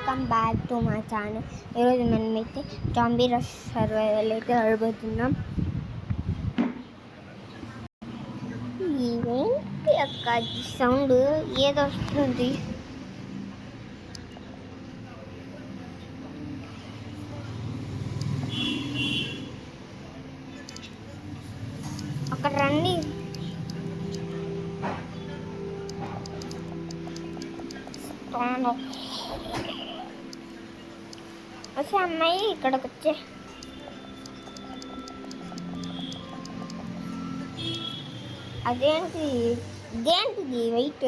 Welcome back to మా channel. ఈరోజు మనమైతే జాంబీ రష్ సర్వైవల్ అయితే ఆడబోతున్నాం. ఏంటి అక్క సౌండ్ ఏదో వస్తుంది? అక్కడ రండి. వచ్చే అమ్మాయి ఇక్కడికి వచ్చే. ఇదేంటిది వెయిట్?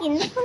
ఎందుకు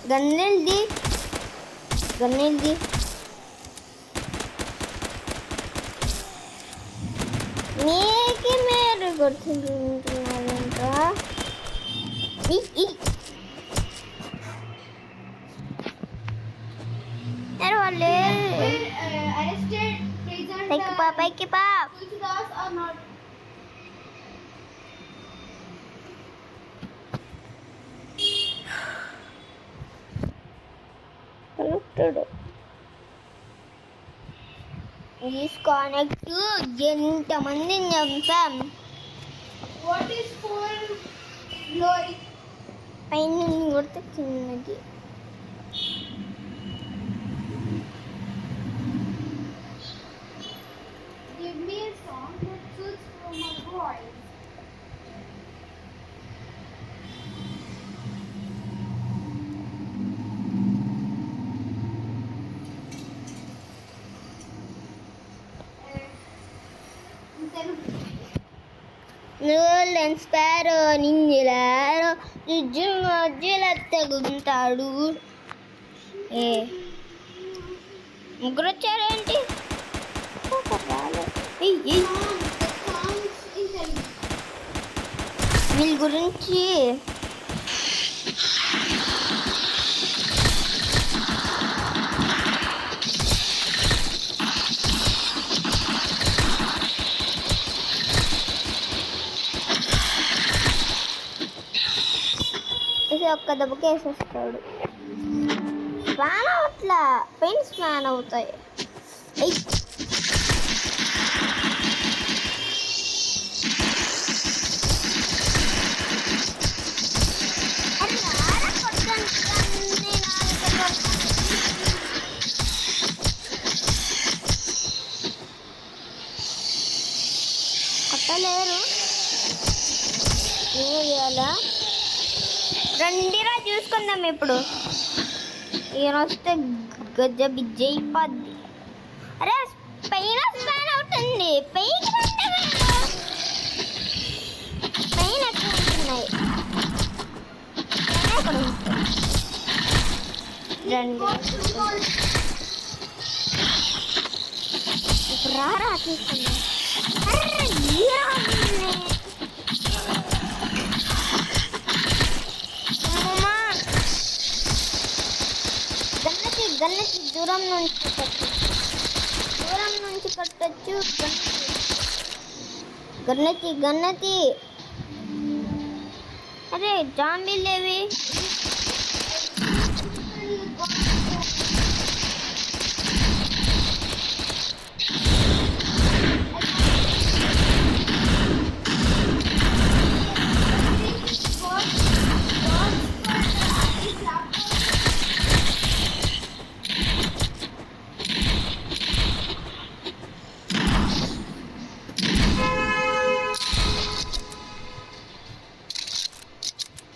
గన్నెల్ది నీకే మీరు కొడుతుంటున్నారంట. వాళ్ళు పైకి పా కలుపుతాడు. డిస్కనెక్ట్. ఎంతమందిని చంపాం. పైన కొడితే చిన్నది. లెన్స్ స్పారో నింజలారో మధ్యలో తగుంటాడు. ముగ్గురు వచ్చారేంటి? వీళ్ళ గురించి ఒక్క దెబ్బకి వేసేస్తాడు. స్పాన్ అవట్లా, పెయిన్ స్పాన్ అవుతాయి. కొట్టలేరు. ఏం చేయాలా? రండిరా చూసుకుందాం. ఇప్పుడు ఈయన వస్తే గజ్జ బిజ్జయిపోద్ది. అరే పైన స్పాన్ అవుతుంది. పైన ఎక్కువ ఉంటున్నాయి. రండి ఇప్పుడు రారా చూసుకుందాం. గన్నతి దూరం నుంచి కట్టచ్చు. గన్నతి అరే జాంబీలేవి.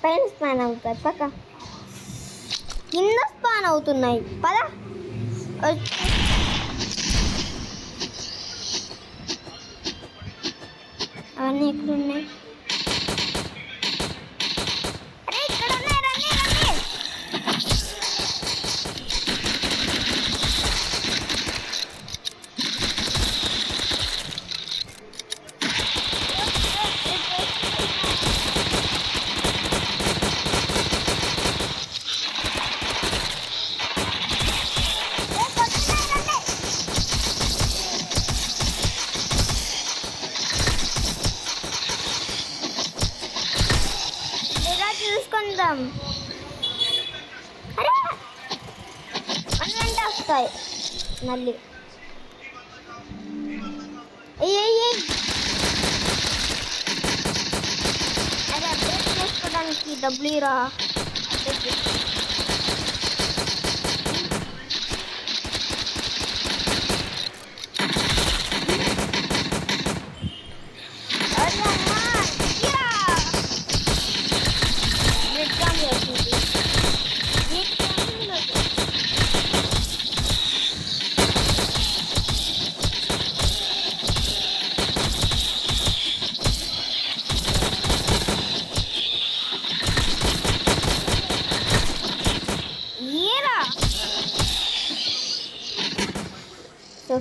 పైన స్పాన్ అవుతాయి. పక్క కింద స్పాన్ అవుతున్నాయి. పద అవన్నీ ఎక్కడున్నాయి? అరే ఇక్కడ ఉన్నాయి. రండి. చూసుకుందాం. అరే అన్నీ వస్తాయి మళ్ళీ. అదే అప్డేట్ చేసుకోవడానికి డబ్బులు రా.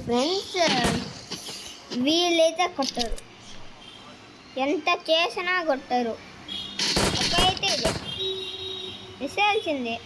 ఫ్రెండ్స్ వీళ్ళైతే కొట్టరు, ఎంత చేసినా కొట్టరు. ఒకైతే ఇదే విసాల్సిందే.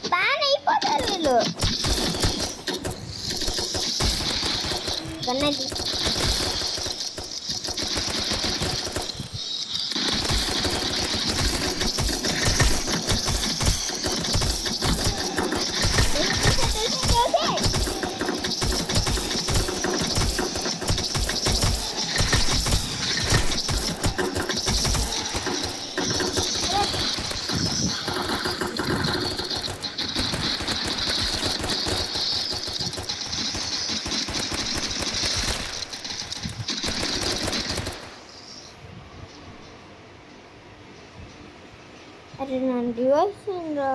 స్పాన్ అయిపోతారు వీళ్ళు. కన్నది అరే నన్ను డివైస్ రా.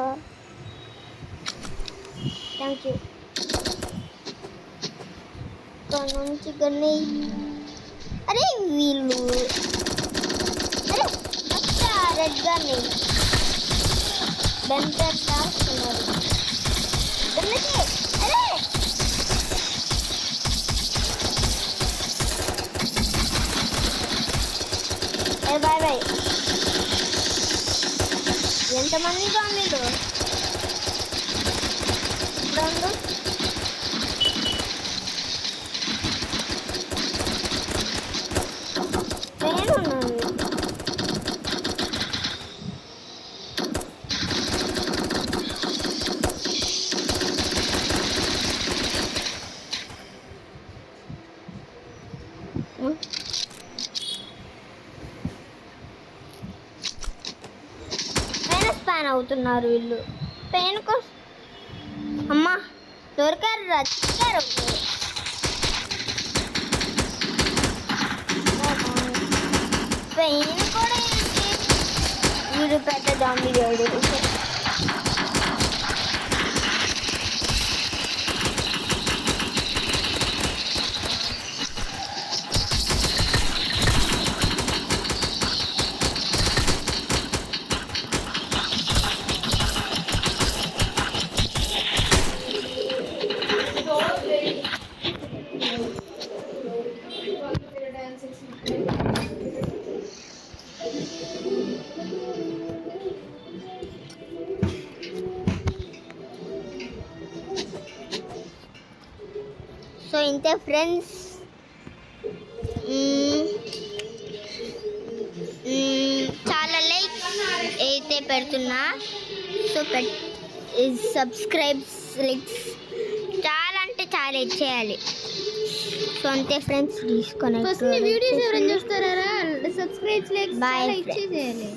Thank you. ఇక్కడ నుంచి కానీ అరే వీళ్ళు అరే అచ్చా రెడ్ గానే బెంటర్ చేస్తున్నారు. అరే బాయ్ బాయ్. ఎంతమంది మీరు రెండు ట్రైన్ ఉన్నది. స్పాన్ అవుతున్నారు వీళ్ళు. పెయిన్ కోసం అమ్మా దొరికారు రచ్చారు. పెయిన్ కూడా వీడు పెద్ద జాంబీ గాడు. సో ఇంతే ఫ్రెండ్స్, చాలా లైక్ అయితే పెడుతున్నా. సో సబ్స్క్రైబ్స్ లైక్స్ చాలా అంటే చాలా ఇచ్చేయాలి. సో అంతే ఫ్రెండ్స్, తీసుకొని వీడియోస్ ఎవరైనా చూస్తారా సబ్స్క్రైబ్స్ లైక్స్ బాయ్ ఇచ్చేసేయాలి.